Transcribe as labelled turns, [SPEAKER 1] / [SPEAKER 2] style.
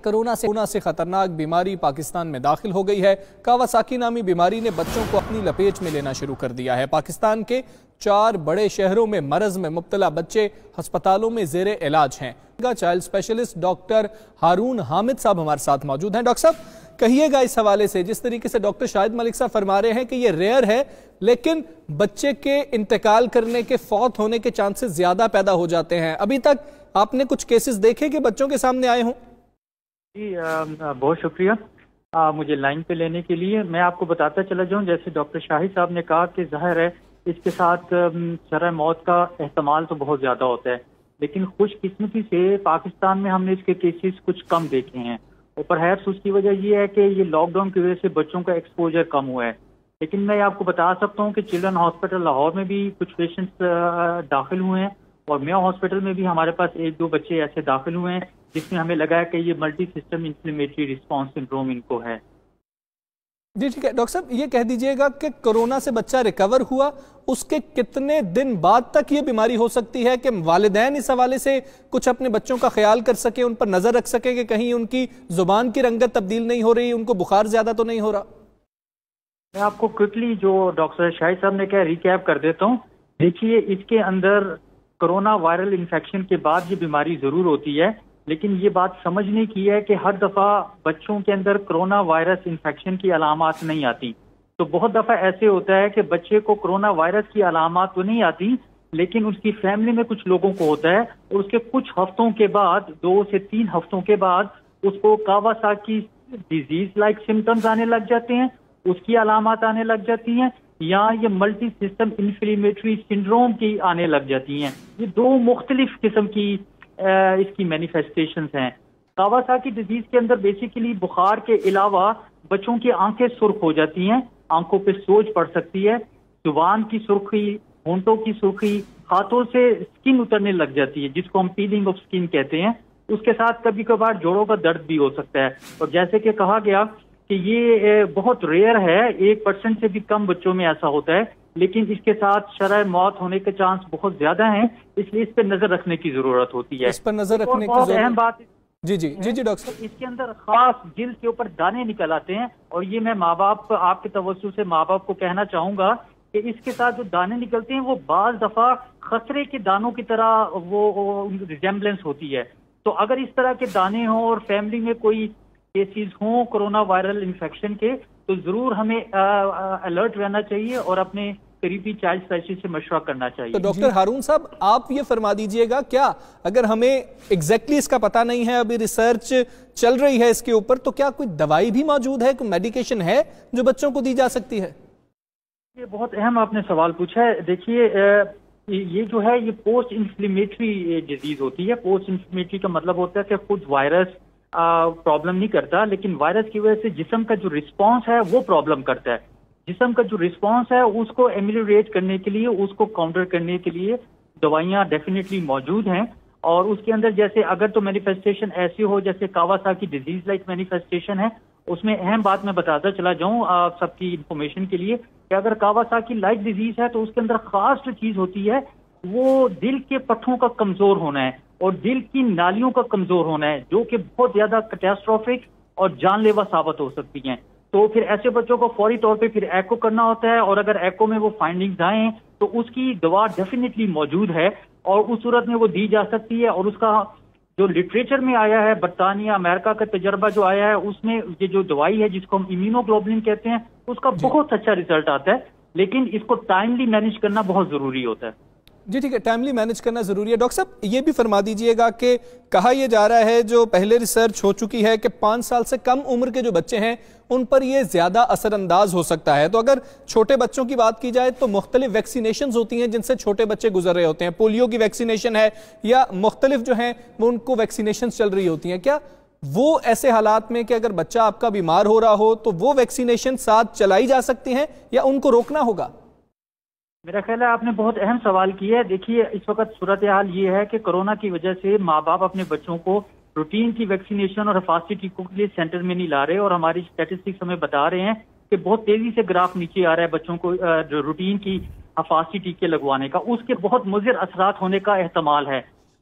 [SPEAKER 1] Corona سے خطرناک بیماری پاکستان میں داخل ہو گئی ہے۔ کاواساکی نامی بیماری نے بچوں کو اپنی لپیٹ میں لینا شروع کر دیا ہے۔ پاکستان کے 4 بڑے شہروں میں مرض میں مبتلا بچے ہسپتالوں میں زیر علاج ہیں۔ Child specialist doctor Haroon Hamid صاحب ہمارے ساتھ موجود ہیں۔ ڈاکٹر صاحب کہیے گا اس حوالے سے، جس طریقے سے ڈاکٹر شاہد ملک صاحب فرما رہے ہیں کہ یہ ریئر ہے، لیکن بچے کے انتقال کرنے کے، فوت ہونے کے چانسز زیادہ پیدا ہو جاتے ہیں۔ ابھی تک آپ نے کچھ کیسز دیکھے کہ بچوں کے سامنے آئے ہوں؟
[SPEAKER 2] جی بہت شکریہ مجھے لائن پہ لینے کے لیے۔ میں آپ کو بتاتا چلا جاؤں، جیسے ڈاکٹر شاہد صاحب نے کہا کہ ظاہر ہے اس کے ساتھ شرح موت کا احتمال تو بہت زیادہ ہوتا ہے، لیکن خوش قسمتی سے پاکستان میں ہم نے اس کے کیسز کچھ کم دیکھے ہیں، اور پرہیپس اس کی وجہ یہ ہے کہ یہ لاک ڈاؤن کی وجہ سے بچوں کا ایکسپوجر کم ہوا ہے۔ لیکن میں آپ کو بتا سکتا ہوں کہ چلڈرن ہاسپٹل لاہور میں بھی کچھ پیشنٹس داخل ہوئے ہیں، اور میو ہاسپٹل میں بھی ہمارے پاس 1-2 بچے ایسے داخل ہوئے ہیں جس میں ہمیں لگا ہے کہ یہ multi system inflammatory response syndrome ان کو ہے۔
[SPEAKER 1] جی ٹھیک ہے ڈاکٹر صاحب، یہ کہہ دیجئے گا کہ کورونا سے بچہ ریکور ہوا، اس کے کتنے دن بعد تک یہ بیماری ہو سکتی ہے کہ والدین اس حوالے سے کچھ اپنے بچوں کا خیال کر سکیں، ان پر نظر رکھ سکیں کہ کہیں ان کی زبان کی رنگت تبدیل نہیں ہو رہی، ان کو بخار زیادہ تو نہیں ہو رہا؟
[SPEAKER 2] میں آپ کو کوئکلی جو ڈاکٹر شاہد صاحب نے کہا ریکیپ کر دیتا ہوں۔ دیکھیے، اس کے اندر کرونا وائرل انفیکشن کے بعد یہ بیماری ضرور ہوتی ہے، لیکن یہ بات سمجھنے کی ہے کہ ہر دفعہ بچوں کے اندر کرونا وائرس انفیکشن کی علامات نہیں آتی۔ تو بہت دفعہ ایسے ہوتا ہے کہ بچے کو کرونا وائرس کی علامات تو نہیں آتی، لیکن اس کی فیملی میں کچھ لوگوں کو ہوتا ہے، اور اس کے کچھ ہفتوں کے بعد، 2 سے 3 ہفتوں کے بعد اس کو کاواساکی ڈیزیز لائک سمٹمز آنے لگ جاتے ہیں، اس کی علامات آنے لگ جاتی ہیں، یا یہ ملٹی سسٹم انفلیمیٹری سنڈروم کی آنے لگ جاتی ہیں۔ یہ 2 مختلف قسم کی اس کی مینیفیسٹیشنز ہیں۔ کاواساکی ڈیزیز کے اندر بیسیکلی بخار کے علاوہ بچوں کی آنکھیں سرخ ہو جاتی ہیں، آنکھوں پہ سوج پڑ سکتی ہے، زبان کی سرخی، ہونٹوں کی سرخی، ہاتھوں سے سکن اترنے لگ جاتی ہے جس کو ہم پیلنگ آف سکن کہتے ہیں۔ اس کے ساتھ کبھی کبھار جوڑوں کا درد بھی ہو سکتا ہے، اور جیسے کہ کہا گیا کہ یہ بہت ریئر ہے، 1% سے بھی کم بچوں میں ایسا ہوتا ہے، لیکن اس کے ساتھ شرح موت ہونے کے چانس بہت زیادہ ہیں، اس لیے اس پہ نظر رکھنے کی ضرورت ہوتی ہے۔
[SPEAKER 1] اس پر نظر رکھنے کی
[SPEAKER 2] بہت اہم بات
[SPEAKER 1] جی ڈاکٹر صاحب،
[SPEAKER 2] اس کے اندر خاص جلد کے اوپر دانے نکل آتے ہیں، اور یہ میں ماں باپ، آپ کے توسط سے ماں باپ کو کہنا چاہوں گا کہ اس کے ساتھ جو دانے نکلتے ہیں وہ بعض دفعہ خسرے کے دانوں کی طرح وہ ریزمبلنس ہوتی ہے۔ تو اگر اس طرح کے دانے ہوں اور فیملی میں کوئی کیسز ہوں کرونا وائرل انفیکشن کے، تو ضرور ہمیں الرٹ رہنا چاہیے اور اپنے قریبی چائلڈ اسپیشلسٹ سے مشورہ کرنا چاہیے۔
[SPEAKER 1] تو ڈاکٹر ہارون صاحب، آپ یہ فرما دیجئے گا، کیا اگر ہمیں ایگزیکٹلی اس کا پتہ نہیں ہے، ابھی ریسرچ چل رہی ہے اس کے اوپر، تو کیا کوئی دوائی بھی موجود ہے، کوئی میڈیکیشن ہے جو بچوں کو دی جا سکتی ہے؟
[SPEAKER 2] یہ بہت اہم آپ نے سوال پوچھا ہے۔ دیکھیے، یہ جو ہے یہ پوسٹ انفلیمیٹری ڈیزیز ہوتی ہے۔ پوسٹ انفلیمیٹری کا مطلب ہوتا ہے کہ خود وائرس پرابلم نہیں کرتا، لیکن وائرس کی وجہ سے جسم کا جو رسپانس ہے وہ پرابلم کرتا ہے۔ جسم کا جو رسپانس ہے اس کو ایمیلیوریٹ کرنے کے لیے، اس کو کاؤنٹر کرنے کے لیے دوائیاں ڈیفینیٹلی موجود ہیں، اور اس کے اندر جیسے اگر تو مینیفیسٹیشن ایسی ہو جیسے کاواساکی ڈیزیز لائک مینیفیسٹیشن ہے، اس میں اہم بات میں بتاتا چلا جاؤں آپ سب کی انفارمیشن کے لیے کہ اگر کاواساکی لائک ڈیزیز ہے تو اس کے اندر خاص جو چیز ہوتی ہے وہ دل کے پٹھوں کا کمزور ہونا ہے اور دل کی نالیوں کا کمزور ہونا ہے، جو کہ بہت زیادہ کیٹاسٹروفک اور جان لیوا ثابت ہو سکتی ہیں۔ تو پھر ایسے بچوں کو فوری طور پہ پھر ایکو کرنا ہوتا ہے، اور اگر ایکو میں وہ فائنڈنگز آئیں تو اس کی دوا ڈیفینیٹلی موجود ہے اور اس صورت میں وہ دی جا سکتی ہے۔ اور اس کا جو لٹریچر میں آیا ہے، برطانیہ امریکہ کا تجربہ جو آیا ہے، اس میں یہ جو دوائی ہے جس کو ہم امیونوگلوبولن کہتے ہیں، اس کا بہت اچھا ریزلٹ آتا ہے، لیکن اس کو ٹائملی مینیج کرنا بہت ضروری ہوتا ہے۔
[SPEAKER 1] جی ٹھیک ہے، ٹائملی مینیج کرنا ضروری ہے۔ ڈاکٹر صاحب یہ بھی فرما دیجئے گا کہ کہا یہ جا رہا ہے، جو پہلے ریسرچ ہو چکی ہے، کہ 5 سال سے کم عمر کے جو بچے ہیں ان پر یہ زیادہ اثر انداز ہو سکتا ہے۔ تو اگر چھوٹے بچوں کی بات کی جائے تو مختلف ویکسینیشنز ہوتی ہیں جن سے چھوٹے بچے گزر رہے ہوتے ہیں، پولیو کی ویکسینیشن ہے یا مختلف جو ہیں وہ ان کو ویکسینیشنز چل رہی ہوتی ہیں۔ کیا وہ ایسے حالات میں کہ اگر بچہ آپ کا بیمار ہو رہا ہو تو وہ ویکسینیشن ساتھ چلائی جا سکتی ہیں یا ان کو روکنا ہوگا؟
[SPEAKER 2] میرا خیال ہے آپ نے بہت اہم سوال کیا ہے۔ دیکھیے، اس وقت صورتحال یہ ہے کہ کورونا کی وجہ سے ماں باپ اپنے بچوں کو روٹین کی ویکسینیشن اور حفاظتی ٹیکوں کے لیے سینٹر میں نہیں لا رہے، اور ہماری اسٹیٹسٹکس ہمیں بتا رہے ہیں کہ بہت تیزی سے گراف نیچے آ رہا ہے بچوں کو جو روٹین کی حفاظتی ٹیکے لگوانے کا، اس کے بہت مضر اثرات ہونے کا احتمال ہے۔